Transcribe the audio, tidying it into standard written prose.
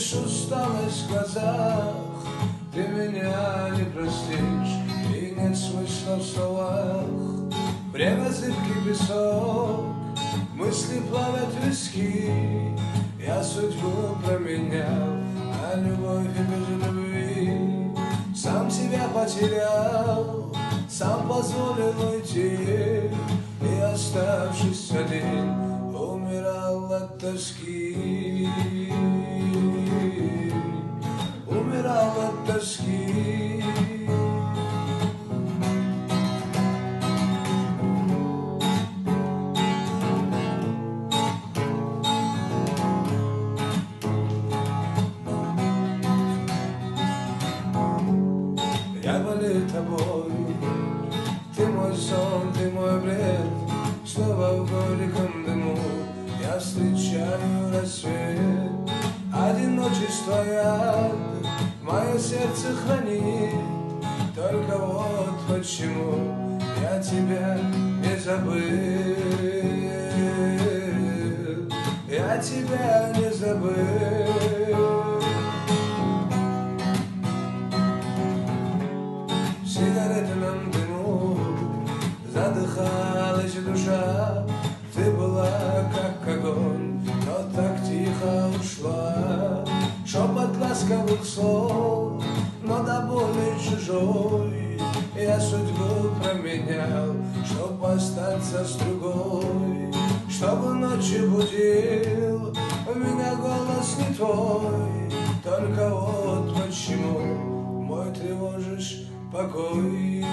видишь усталость в глазах, ты меня не простишь, и нет смысла в словах. Время зыбкий песок, мысли плавят в виски. Я судьбу променял, а любовь и без любви. Сам себя потерял, сам позволил уйти, и оставшись один, умирал от тоски. Умирал от тоски. Я болею тобой, ты мой сон, ты мой бред. Снова в горьком дыму я встречаю рассвет. Одиночество яд мое сердце хранит. Только вот почему я тебя не забыл. Я тебя не забыл. В сигаретном дыму задыхалась душа. Ты была как огонь, но так тихо ушла. Шепот ласковых слов, но до боли чужой. Я судьбу променял, чтоб остаться с другой. Чтобы ночью будил меня голос не твой. Только вот почему мой тревожишь покой.